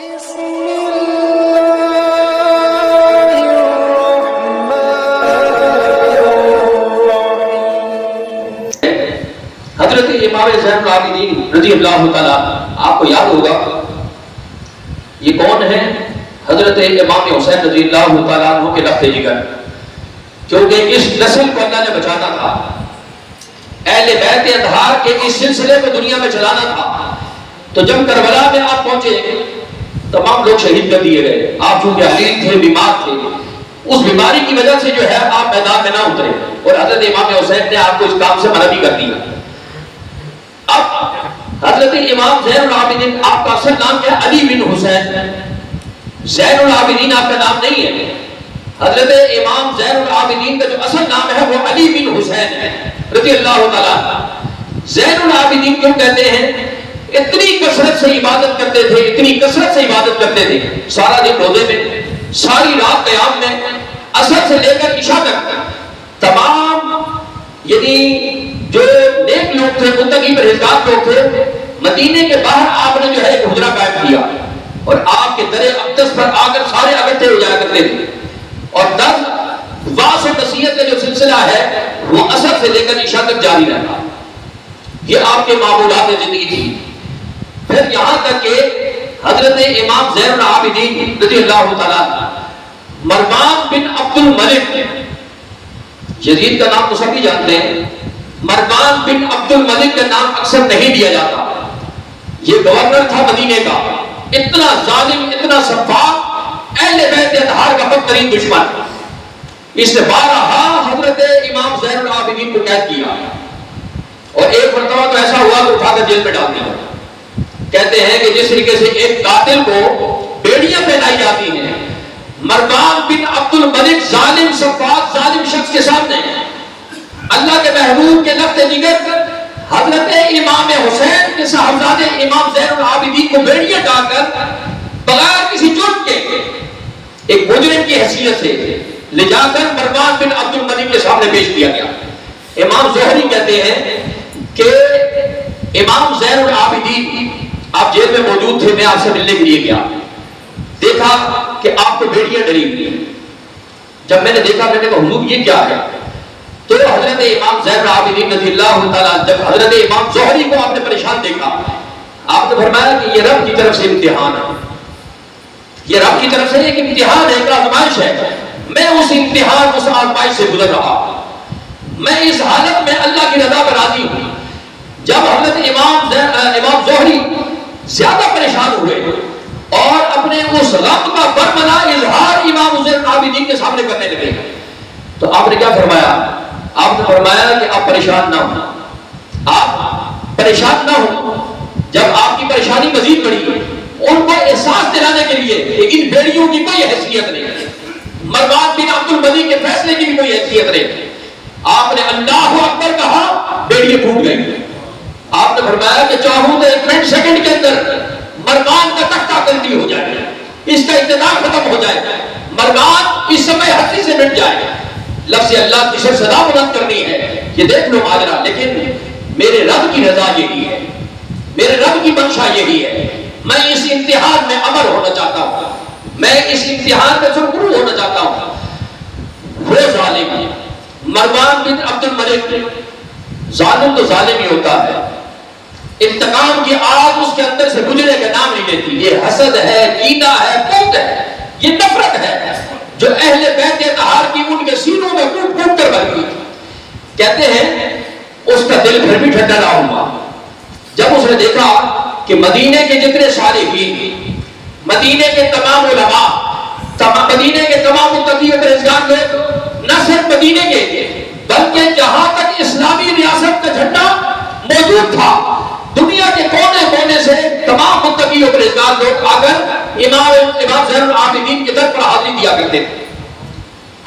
حضرت امام زین العابدین رضی اللہ تعالیٰ، آپ کو یاد ہوگا یہ کون ہے؟ حضرت امام حسین رضی اللہ تعالیٰ عنہ کے لخت جگر، کیونکہ اس نسل کو اللہ نے بچانا تھا، اہل بیت اطہار کے اس سلسلے کو دنیا میں چلانا تھا۔ تو جب کربلا میں آپ پہنچے تمام لوگ شہید کر دیے گئے، آپ چونکہ علیل تھے، بیمار تھے، اس بیماری کی وجہ سے جو ہے آپ میدان میں نہ اترے، اور حضرت امام حسین نے آپ کو اس کام سے منع بھی کر دیا۔ اب حضرت امام زین العابدین، آپ کا اصل نام کیا ہے؟ علی بن حسین، زین العابدین آپ کا نام نہیں ہے۔ حضرت امام زین العابدین کا جو اصل نام ہے وہ علی بن حسین ہے رضی اللہ تعالیٰ۔ زین العابدین کیوں کہتے ہیں؟ اتنی کثرت سے عبادت کرتے تھے، اتنی کثرت سے عبادت کرتے تھے، سارا دن روزے میں، ساری رات قیام میں، عصر سے لے کر عشاء تک تمام یعنی جو نیک لوگ تھے، متقی پرہیزگار لوگ تھے، مدینے کے باہر آپ نے جو ہے ایک حجرہ قائم کیا، اور آپ کے در اقدس پر آ کر سارے اکٹھے ہو جایا کرتے تھے، اور درس واس و نصیحت کا جو سلسلہ ہے وہ عصر سے لے کر عشاء تک جاری رہا۔ یہ آپ کے معمولات زندگی تھی۔ پھر یہاں تک کہ حضرت امام زین العابدین رضی اللہ تعالیٰ، مروان بن عبد الملک، یزید کا نام تو سبھی جانتے ہیں، مروان بن عبد الملک کا نام اکثر نہیں دیا جاتا، یہ گورنر تھا مدینے کا، اتنا ظالم، اتنا سفاک، اہل بیت اطہار کا بدترین دشمن۔ اس نے بارہا حضرت امام زین العابدین کو قید کیا، اور ایک مرتبہ تو ایسا ہوا کہ اٹھا کر جیل میں ڈال دیا۔ کہتے ہیں کہ جس طریقے سے ایک قاتل کو بیڑیاں پہنائی جاتی ہیں، مروان بن عبد الملک ظالم سفاک ظالم شخص کے سامنے اللہ کے محبوب کے لخت جگر حضرت امام حسین کے صاحبزادے امام زین العابدین کو بیڑیاں ڈال کر بغیر کسی جرم کے ایک مجرم کی حیثیت سے لے جا کر مروان بن عبد الملک کے سامنے پیش کیا گیا۔ امام زہری کہتے ہیں کہ امام زین العابدین آپ جیل میں موجود تھے، میں آپ سے ملنے کے لیے گیا، دیکھا کہ آپ کو بیڑیاں ڈلی ہوئی ہیں۔ جب میں نے دیکھا میں نے کہا حضور یہ کیا ہے؟ تو حضرت امام زین العابدین رضی اللہ تعالیٰ، جب حضرت امام زہری کو آپ نے پریشان دیکھا، آپ نے فرمایا کہ یہ رب کی طرف سے امتحان ہے، یہ رب کی طرف سے ایک امتحان ہے، ایک آزمائش ہے، میں اس امتحان اس آزمائش سے گزر رہا، میں اس حالت میں اللہ کی رضا پر راضی ہوں۔ جب حضرت امام زہری زیادہ پریشان ہوئے اور اپنے اس غم کا برملا اظہار امام زین العابدین کے سامنے کرنے لگے، تو آپ نے کیا فرمایا؟ آپ نے فرمایا کہ آپ پریشان نہ ہوں، آپ پریشان نہ ہوں۔ جب آپ کی پریشانی مزید بڑھی، ان کو احساس دلانے کے لیے کہ ان بیڑیوں کی کوئی حیثیت نہیں، مروان بن عبد الملک کے فیصلے کی بھی کوئی حیثیت نہیں، آپ نے اللہ اکبر کہا، بیڑیاں ٹوٹ گئی۔ آپ نے فرمایا کہ چاہوں تو ایک منٹ سیکنڈ کے اندر مروان کا تختہ تلفی ہو جائے، اس کا اقتدار ختم ہو جائے، مروان اس سمے ہستی سے مٹ جائے۔ لفظ اللہ کی صدا بلند کرنی ہے، یہ دیکھ لو ماجرا، لیکن میرے رب کی رضا یہی ہے، میرے رب کی منشا یہی ہے، میں اس امتحان میں امر ہونا چاہتا ہوں، میں اس امتحان میں سرخرو ہونا چاہتا ہوں۔ وہ ظالم مروان بن عبد الملک، ظالم تو ظالم ہی ہوتا ہے، انتقام کی آگ اس کے اندر سے گزرے کا نام نہیں لیتی، یہ حسد ہے، کینہ ہے، بغض ہے، یہ نفرت ہے جو اہل بیت اطہار کی ان کے سینوں میں کوٹ کوٹ کر بھر گئی۔ کہتے ہیں اس کا دل پھر بھی ٹھنڈا نہ ہوا جب اس نے دیکھا کہ مدینے کے جتنے صالحین، مدینے کے تمام علماء، مدینے کے تمام متقی و پرہیزگار لوگ، نہ صرف مدینے کے بلکہ جہاں تک اسلامی ریاست کا جھنڈا موجود تھا، دنیا کے کونے کونے سے تمام متقی و پرہیزگار لوگ آ کر امام زین العابدین کے در پر حاضری دیا کرتے تھے،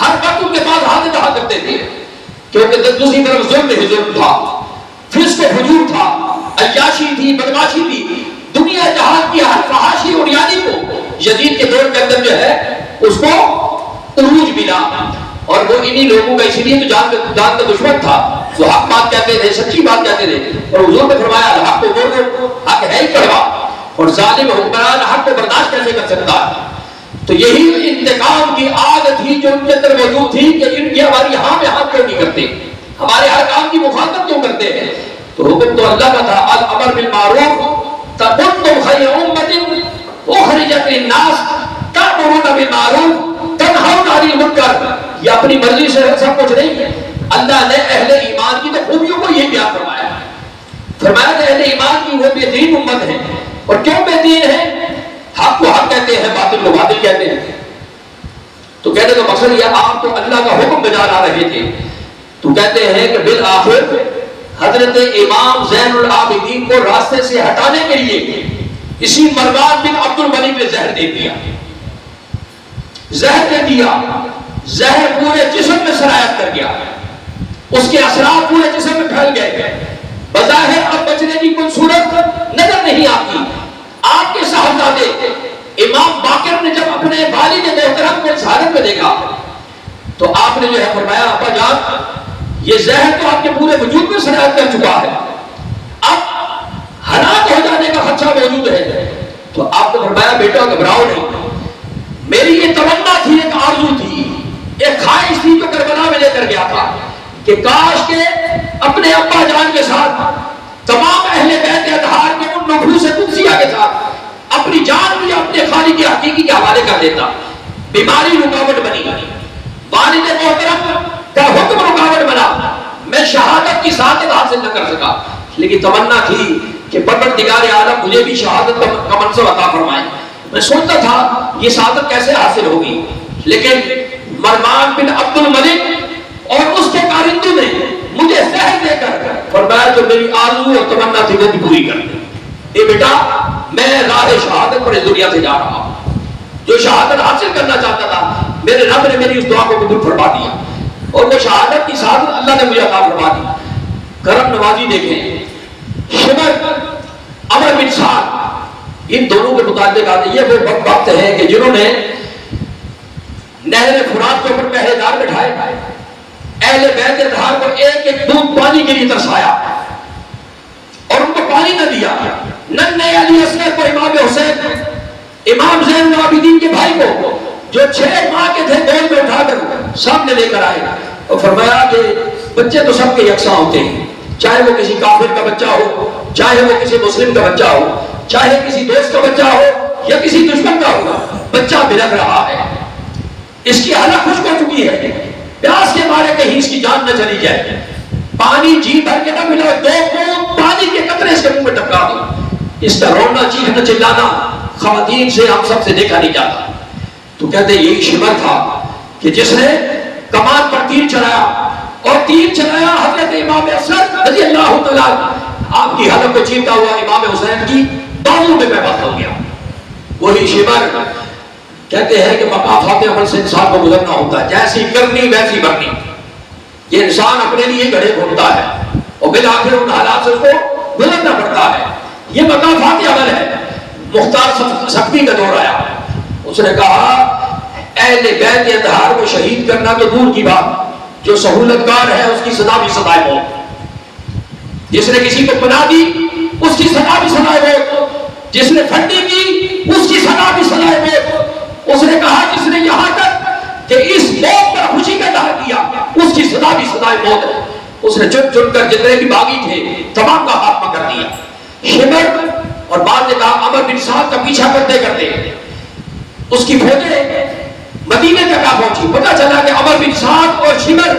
ہر وقت ان کے پاس حاضر رہا کرتے تھے، کیونکہ دوسری طرف ظلم ہی ظلم تھا، فسق و فجور تھا، عیاشی تھی، بدماشی تھی، دنیا جہان کی ہر فحاشی اور یادی کو یزید کے دور کے اندر جو ہے اس کو عروج ملا، اور وہ انہی لوگوں کا اسی لیے تو جان کا دشمن تھا، وہ حق بات کہتے تھے، سچی بات کہتے تھے، اور حضور نے فرمایا حق کو بولو، حق ہے ہی کڑوا، اور ظالم حکمران حق کو برداشت کیسے کر سکتا ہے؟ تو یہی انتقام کی آگ تھی جو ان کے اندر موجود تھی کہ ان کی ہماری ہاں میں ہاتھ کیوں نہیں کرتے، ہمارے ہر کام کی مخالفت کیوں کرتے ہیں؟ تو حکم تو اللہ کا تھا، الامر بالمعروف تکنتم خیر امۃ اخرجت للناس تأمرون بالمعروف تنہون عن المنکر۔ یہ اپنی مرضی سے سب کچھ نہیں ہے، اللہ نے اہل ایمان کی تو خوبیوں کو یہ بیان فرمایا ہے، فرمایا کہ اہل ایمان کی وہ بے دین امت ہے۔ اور کیوں بے دین ہے؟ حق کو حق کہتے ہیں، باطل کو باطل کہتے ہیں۔ تو کہنے کا مقصد یہ، آپ تو اللہ کا حکم بجا لا رہے تھے، تو کہتے ہیں کہ بالآخر حضرت امام زین العابدین کو راستے سے ہٹانے کے لیے اسی مروان بن عبد الملک نے زہر دے دیا، زہر دے دیا، زہر پورے جسم میں سرایت کر گیا، اس کے اثرات پورے جسم میں پھیل گئے، بظاہر اب بچنے کی کوئی صورت نظر نہیں آتی۔ آپ کے صاحبزادے امام باقر نے جب اپنے والد محترم کو اس حالت میں دیکھا تو آپ نے جو ہے فرمایا، ابا جان یہ زہر تو آپ کے پورے وجود میں سرایت کر چکا ہے، اب ہلاک ہو جانے کا خدشہ موجود ہے۔ تو آپ نے فرمایا، بیٹا گھبراؤ نہیں، میری یہ تمنا تھی، ایک آرزو تھی، ایک خواہش تھی جو کربلا میں لے کر گیا تھا کہ کاش کے اپنے ابا جان کے ساتھ تمام اہل بیت اطہار کے ان نفوس قدسیہ کے ساتھ اپنی جان بھی اپنے خالق حقیقی کے حوالے کر دیتا۔ بیماری رکاوٹ بنی، والد محترم کا حکم رکاوٹ بنا، میں شہادت کی سعادت حاصل نہ کر سکا، لیکن تمنا تھی کہ پروردگار عالم مجھے بھی شہادت کا منصب عطا فرمائے۔ میں سوچتا تھا یہ سعادت کیسے حاصل ہوگی، لیکن مروان بن عبد الملک اور اس کے کارندوں نے مجھے زہر دے کر فرمایا جو میری آرزو اور تمنا تھی وہ بھی پوری کر دی۔ اے بیٹا، میں راہ شہادت پر اس دنیا سے جا رہا ہوں، جو شہادت حاصل کرنا چاہتا تھا میرے رب نے میری اس دعا کو قبول فرما دیا، اور وہ شہادت کی سعادت اللہ نے مجھے عطا فرما دی۔ کرم نوازی دیکھیں، شمر عمر بن سعد، ان دونوں کے متعلق آتے یہ وہ وقت ہے کہ جنہوں نے نہر فرات کے اوپر پہرے دار بٹھائے، اہل بیت اطہار کو ایک ایک بوند پانی کے لیے ترسایا اور ان کو پانی نہ دیا۔ ننھے علی اصغر کو امام حسین، امام زین العابدین کے بھائی کو جو 6 ماہ کے تھے گود میں اٹھا کر سامنے لے کر آئے اور فرمایا کہ بچے تو سب کے یکساں ہوتے ہیں، چاہے وہ کسی کافر کا بچہ ہو، چاہے وہ کسی مسلم کا بچہ ہو، چاہے کسی دوست کا بچہ ہو یا کسی دشمن کا ہوگا، بچہ بلک رہا ہے، اس کی حالت خشک ہو چکی ہے، پیاس کے مارے کہیں اس کی جان نہ چلی جائے، پانی جی بھر کے نہ ملا، 2 بوند پانی کے قطرے اس کے منہ میں ٹپکا دو۔ اس کا رونا چیخنا چلانا خواتین سے ہم سب سے دیکھا نہیں جاتا۔ تو کہتے یہی شمر تھا کہ جس نے کمان پر تیر چلایا اور تیر چلایا حضرت امام اصغر رضی اللہ تعالیٰ آپ کی حلق کو چیرتا ہوا امام حسین کی بازو میں پیوست ہو گیا۔ وہی شمر کہتے ہیں کہ مقافات عمل سے انسان کو گزرنا ہوتا ہے، جیسی کرنی ویسی بھرنی۔ یہ انسان اپنے لیے گڑھے گھومتا ہے اور بالآخر ان حالات سے اس کو گزرنا پڑتا ہے، یہ مقافات عمل ہے۔ مختار سختی کا دور آیا، اس نے کہا اہل بیت اطہار کو شہید کرنا تو دور کی بات، جو سہولتکار ہے اس کی سزا بھی سزائے موت، جس نے کسی کو پناہ دی اس کی سزا بھی سزائے موت، جس نے پھٹی کی اس کی سزا بھی سزائے موت۔ اس نے کہا جس نے یہاں تک کہ اس موت پر خوشی کا اظہار کیا اس کی سزا بھی سزائے موت ہے۔ اس نے چن چن کر جتنے بھی باغی تھے تمام کا خاتمہ کر دیا۔ شمر اور بعد نے کہا عمر بن سعد کا پیچھا کرتے کرتے اس کی فوجیں مدینے تک آ پہنچی، پتہ چلا کہ عمر بن سعد اور شمر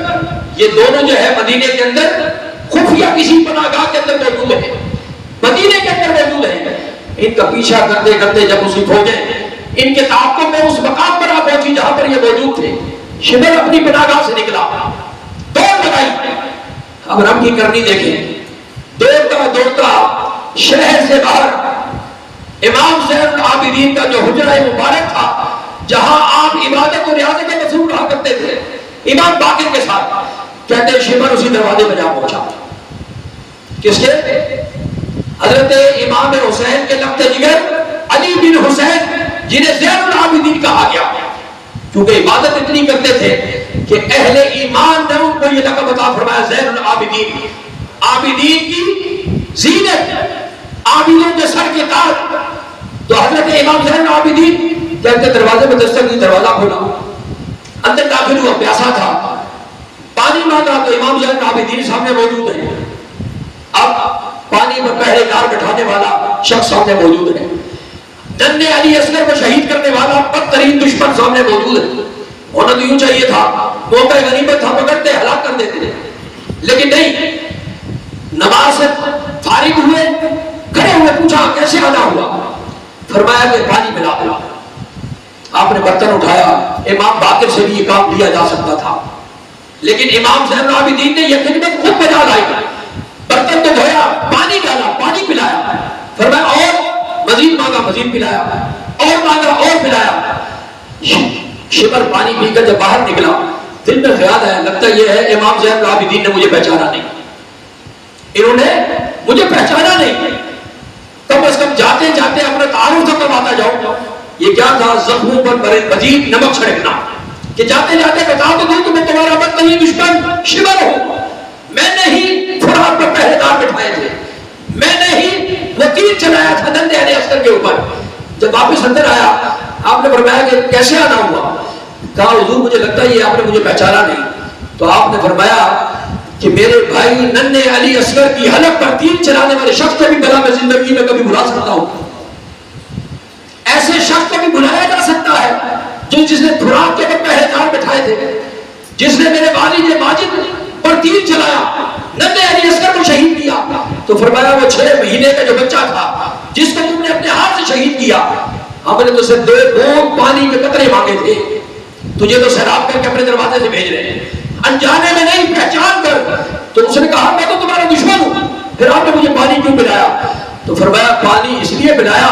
یہ دونوں جو ہے مدینے کے اندر خفیہ کسی پناہ گاہ کے اندر موجود ہیں، مدینے کے اندر موجود ہیں۔ ان کا پیچھا کرتے کرتے جب اس کی فوجیں ان کے تعاقب میں اس مقام پر آ پہنچی جہاں پر یہ موجود تھے، شمر اپنی پناہ گاہ سے نکلا، دوڑ لگائی۔ اب رب کی کرنی دیکھیں، دوڑتا دوڑتا شہر سے باہر امام زین العابدین کا جو حجرہ مبارک تھا جہاں آپ عبادت و ریاضت میں مصروف رہا کرتے تھے امام باقر کے ساتھ، کہتے شمر اسی دروازے میں جا پہنچا۔ کس کے؟ حضرت امام حسین کے لقب جگر علی بن حسین جنہیں زین العابدین کہا گیا، کیونکہ عبادت اتنی کرتے تھے کہ اہل ایمان نے ان کو یہ لقب عطا فرمایا زین العابدین، عابدین کی زینت، عابدوں کے سر کے تاج، تو حضرت امام زین العابدین کہتے دروازے میں دستک دی، دروازہ کھولا، اندر داخل ہوا، پیاسا تھا، پانی مانگا تو امام زین العابدین سامنے موجود ہے. اب پانی پر پہرے دار بٹھانے والا شخص سامنے موجود ہے، ننھے علی اصغر کو شہید کرنے والا بدترین دشمن سامنے موجود ہے. ہونا تو یوں چاہیے تھا، موقع غنیمت تھا، پکڑتے ہلاک کر دیتے، لیکن نہیں. نماز سے فارغ ہوئے، کھڑے ہوئے، پوچھا کیسے آنا ہوا؟ فرمایا کہ پانی پلا دو. آپ نے برتن اٹھایا. امام باقر سے بھی یہ کام لیا جا سکتا تھا، لیکن امام زین العابدین نے یہ خدمت خود بجا لائی. برتن تو دھویا، پانی ڈالا، پانی پلایا. فرمایا اور مزید مانگا، مزید پلایا، اور مانگا اور پلایا. شبر پانی پی کر جب باہر نکلا، دل میں خیال آیا لگتا یہ ہے امام زین العابدین نے مجھے پہچانا نہیں، انہوں نے مجھے پہچانا نہیں. کم از کم جاتے جاتے اپنا تعارف تو کرواتا جاؤں. یہ کیا تھا؟ زخموں پر مزید نمک چھڑکنا، کہ جاتے جاتے بتا تو دوں کہ میں تمہارا بدترین دشمن شبر ہوں. میں نے ہی فرات پر پہرے دار بٹھائے تھے، میں نے ہی وہ تیر چلایا تھا ننھے علی اصغر کے اوپر. جب واپس اندر آیا آپ نے فرمایا کہ کیسے آنا ہوا؟ کہا حضور مجھے لگتا ہے یہ آپ نے مجھے پہچانا نہیں. تو آپ نے فرمایا کہ میرے بھائی ننھے علی اصغر کی حلق پر تیر چلانے والے شخص کو بھی بلا میں زندگی میں کبھی بلا سکتا ہوں. ایسے شخص کو بھی بلایا جا سکتا ہے جس نے فرات کے اوپر پہرے دار بٹھائے تھے، جس نے میرے والد ماجد پر تیر چلایا، ننھے علی اصغر کو شہید کیا. تو فرمایا وہ 6 مہینے کا جو بچہ تھا جس کو تم نے اپنے ہاتھ سے شہید کیا، ہم نے تو صرف 2 بوند پانی کے قطرے مانگے تھے، تجھے تو سیراب کر کے اپنے دروازے سے بھیج رہے ہیں، انجانے میں نہیں پہچان کر. تو اس نے کہا میں تو تمہارا دشمن ہوں، پھر آپ نے مجھے پانی کیوں پلایا؟ تو فرمایا پانی اس لیے پلایا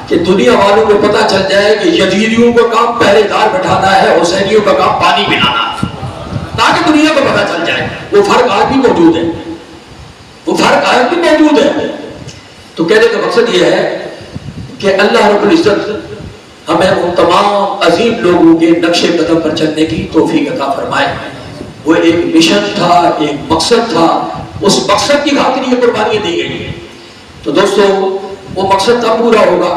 کہ دنیا والوں کو پتا چل جائے کہ یزیدیوں کا کام پہرے دار بٹھانا ہے، حسینیوں کا کام پانی پلانا، تاکہ دنیا کو پتا چل جائے. وہ فرق آج بھی موجود ہے، وہ فرق آج بھی موجود ہے. تو کہنے کا مقصد یہ ہے کہ اللہ رب العزت ہمیں ان تمام عظیم لوگوں کے نقش قدم پر چلنے کی توفیق عطا فرمائے. وہ ایک مشن تھا، ایک مقصد تھا، اس مقصد کی خاطر یہ قربانیاں دی گئی ہیں. تو دوستو وہ مقصد تب پورا ہوگا،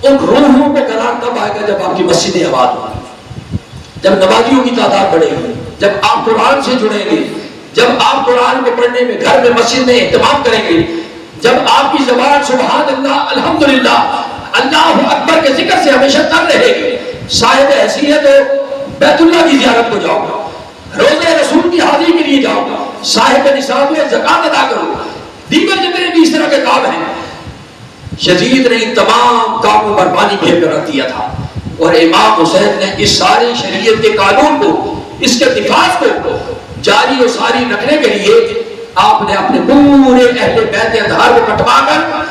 ان روحوں کو قرار تب آئے گا جب آپ کی مسجدیں آباد ہوں، جب نمازیوں کی تعداد بڑھے گی، جب آپ قرآن سے جڑیں گے، جب آپ قرآن کو پڑھنے میں گھر میں مسجد میں اہتمام کریں گے، جب آپ کی زبان سبحان اللہ الحمدللہ اللہ اکبر کے ذکر سے ہمیشہ تر رہے گی. صاحب حیثیت ہو بیت اللہ کی زیارت کو جاؤ گا، روزے رسول کی حاضری کے لیے جاؤ گا، صاحب نصاب میں زکات ادا کرو، دیگر جتنے بھی اس طرح کے کام ہیں. یزید نے ان تمام کاموں پر پانی پھیر کر رکھ دیا تھا، اور امام حسین نے اس ساری شریعت کے قانون کو، اس کے نفاذ کو جاری و ساری رکھنے کے لیے آپ نے اپنے پورے اہل بیت اطہار کو کٹوا کر